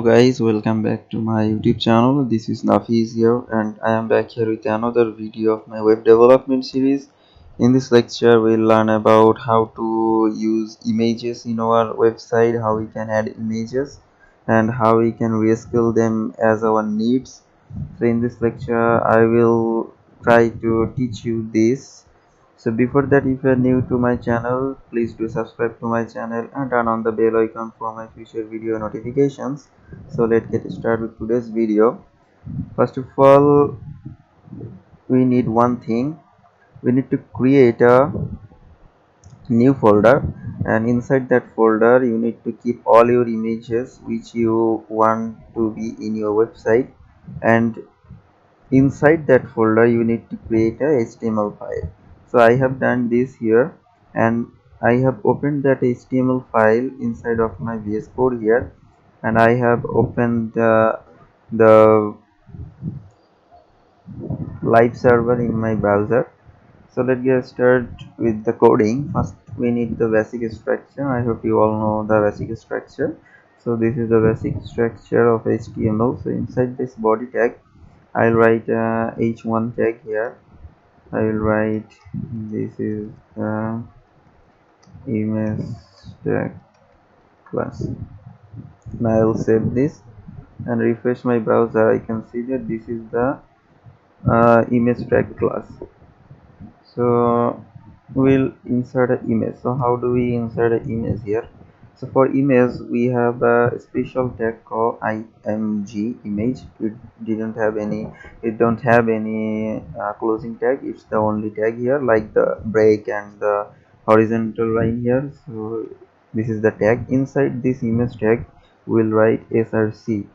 guys, welcome back to my YouTube channel. This is Nafiz here and I am back here with another video of my web development series. In this lecture we'll learn about how to use images in our website, how we can add images and how we can rescale them as our needs. So in this lecture I will try to teach you this. So before that, if you are new to my channel, please do subscribe to my channel and turn on the bell icon for my future video notifications. So let's get started with today's video. First of all, we need one thing. We need to create a new folder, and inside that folder you need to keep all your images which you want to be in your website, and inside that folder you need to create a HTML file. So I have done this here, and I have opened that HTML file inside of my VS Code here, and I have opened the live server in my browser. So let's get started with the coding. First we need the basic structure. I hope you all know the basic structure. So this is the basic structure of HTML. So inside this body tag I'll write h1 tag here. I will write this is the image tag class. Now I will save this and refresh my browser. I can see that this is the image tag class. So we'll insert an image. So how do we insert an image here? So for image we have a special tag called img image. It don't have any closing tag. It's the only tag here, like the break and the horizontal line here. So this is the tag. Inside this image tag we'll write src.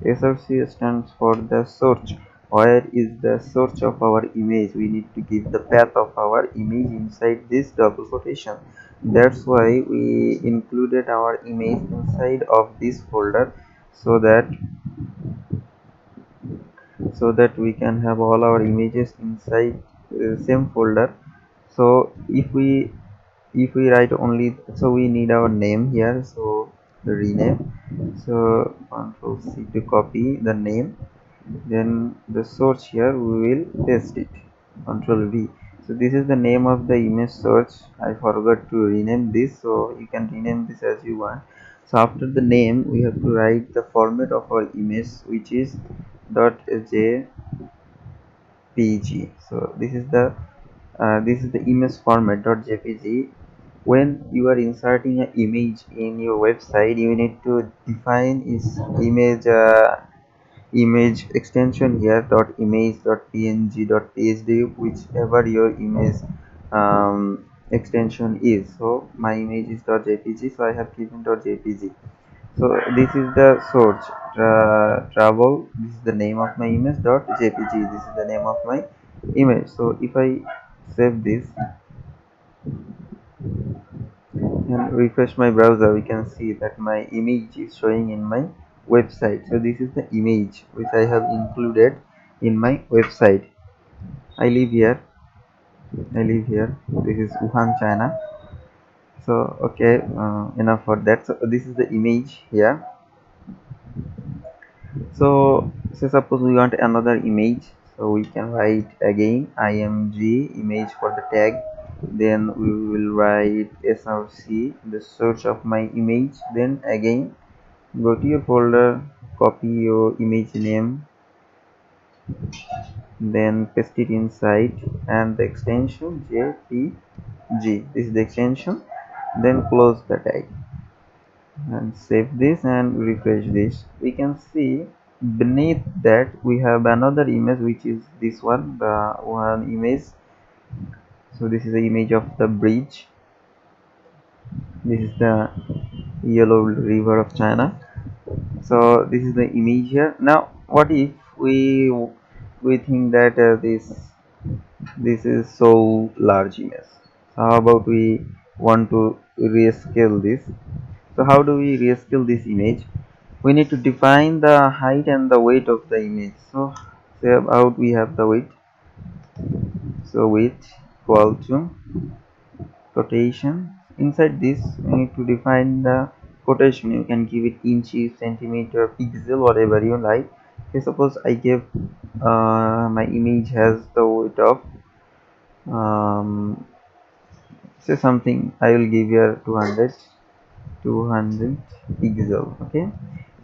src stands for the search. Where is the source of our image? We need to give the path of our image inside this double quotation. That's why we included our image inside of this folder, so that we can have all our images inside same folder. So if we write only, so we need our name here, so rename. So control C to copy the name, then the source here we will paste it, control V. So this is the name of the image source. I forgot to rename this, so you can rename this as you want. So after the name we have to write the format of our image, which is .jpg. So this is the image format .jpg. When you are inserting an image in your website, you need to define its image extension here, .image, .png, .psd, whichever your image extension is. So my image is .jpg, so I have given .jpg. So this is the source, travel. This is the name of my image. .jpg, this is the name of my image. So if I save this and refresh my browser, we can see that my image is showing in my website. So this is the image which I have included in my website. I live here. This is Wuhan, China. So okay, enough for that. So this is the image here. So say suppose we want another image, so we can write again img image for the tag, then we will write src, the search of my image, then again go to your folder, copy your image name, then paste it inside, and the extension jpg, this is the extension, then close the tag and save this and refresh this. We can see beneath that we have another image, which is this one, the one image. So this is the image of the bridge. This is the yellow river of China. So this is the image here. Now what if we think that this is so large image? So how about we want to rescale this? So how do we rescale this image? We need to define the height and the weight of the image. So say about we have the weight. So weight equal to rotation. Inside this we need to define the quotation. You can give it inches, centimeter, pixel, whatever you like. Okay, suppose I give my image has the weight of um, say something. I will give here 200 pixel. Okay,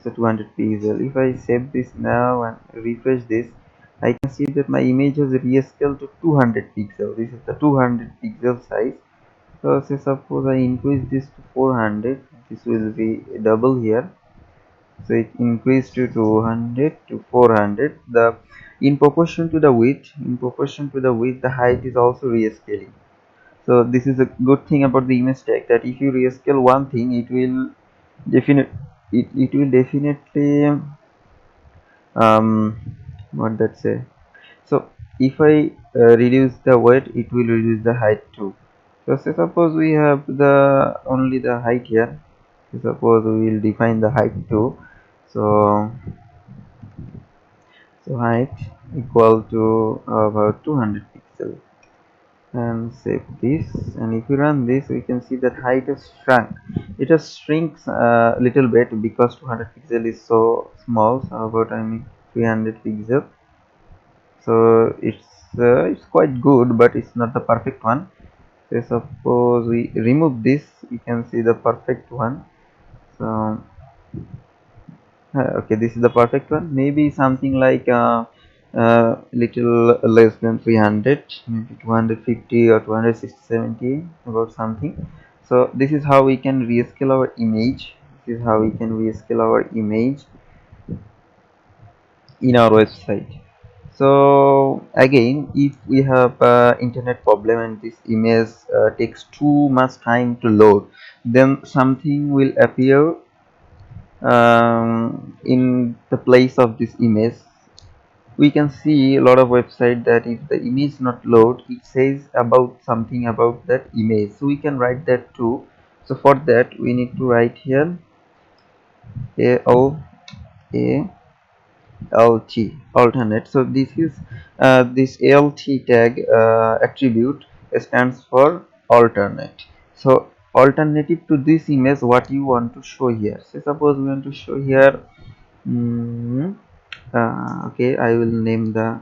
so 200 pixel. If I save this now and refresh this, I can see that my image has rescaled to 200 pixel. This is the 200 pixel size. So say suppose I increase this to 400, this will be double here. So it increased to 200 to 400. The in proportion to the width, the height is also rescaling. So this is a good thing about the image tag, that if you rescale one thing, definite it will definitely what that say. So if I reduce the weight, it will reduce the height too. So say suppose we have the only the height here. So suppose we will define the height too. So height equal to about 200 pixel, and save this. And if we run this, we can see that height has shrunk. It has shrinks a little bit because 200 pixel is so small. So about, I mean, 300 pixel. So it's quite good, but it's not the perfect one. So suppose we remove this, you can see the perfect one. So okay, this is the perfect one. Maybe something like little less than 300, maybe 250 or 260, 70, about something. So this is how we can rescale our image. This is how we can rescale our image in our website. So again, if we have internet problem and this image takes too much time to load, then something will appear in the place of this image. We can see a lot of website that if the image not load, it says about something about that image, so we can write that too. So for that we need to write here a alt alternate. So this is this alt tag attribute stands for alternate. So alternative to this image, what you want to show here. So suppose we want to show here okay, I will name the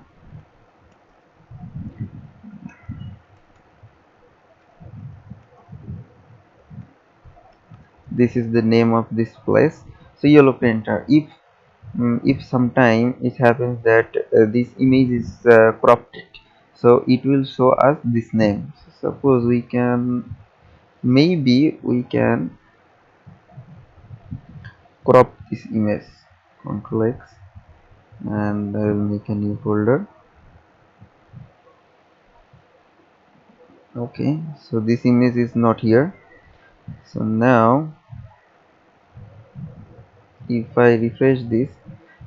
this is the name of this place. So yellow printer. If sometime it happens that this image is cropped, so it will show us this name. So suppose we can, maybe we can crop this image. Control X, and I will make a new folder. Okay, so this image is not here. So now if I refresh this,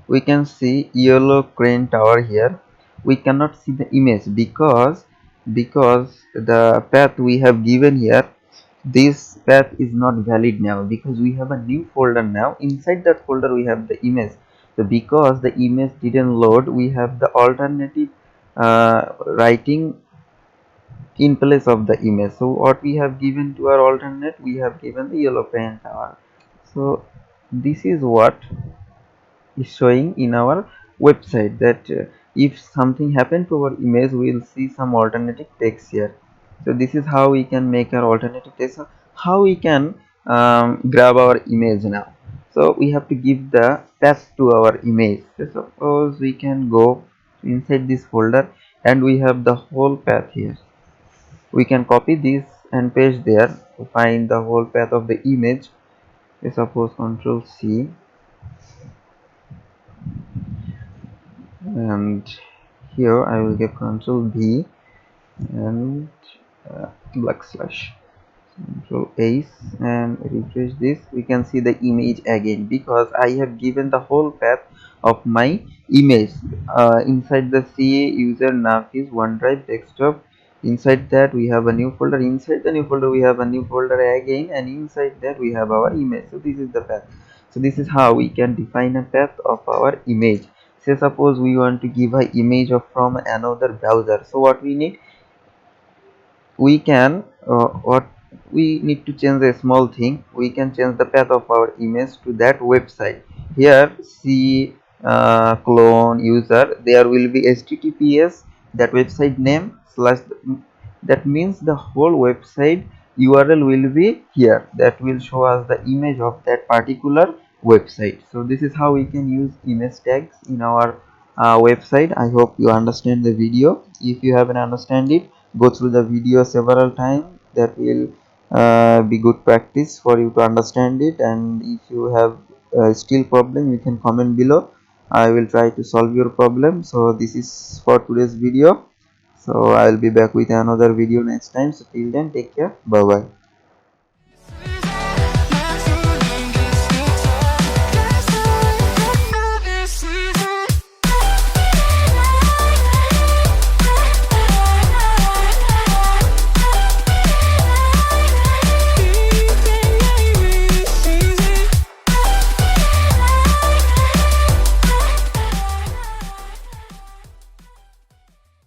we can see yellow crane tower here. We cannot see the image because the path we have given here, this path is not valid now, because we have a new folder now. Inside that folder we have the image. So because the image didn't load, we have the alternative writing in place of the image. So what we have given to our alternate, we have given the yellow crane tower. So this is what is showing in our website, that if something happened to our image, we will see some alternative text here. So this is how we can make our alternative text. So how we can grab our image now. So we have to give the path to our image. So suppose we can go inside this folder and we have the whole path here. We can copy this and paste there to find the whole path of the image. So suppose Control C, and here I will get Control V and black slash, Control Ace, and refresh this. We can see the image again because I have given the whole path of my image inside the CA user Nafiz OneDrive desktop. Inside that we have a new folder. Inside the new folder we have a new folder again, and inside that we have our image. So this is the path. So this is how we can define a path of our image. Say suppose we want to give a image of from another browser. So what we need, we can what we need to change a small thing. We can change the path of our image to that website. Here see clone user, there will be https, that website name slash, that means the whole website url will be here, that will show us the image of that particular website. So this is how we can use image tags in our website. I hope you understand the video. If you haven't understand it, go through the video several times. That will be good practice for you to understand it. And if you have still problem, you can comment below. I will try to solve your problem. So this is for today's video. So I will be back with another video next time. So till then, take care. Bye bye.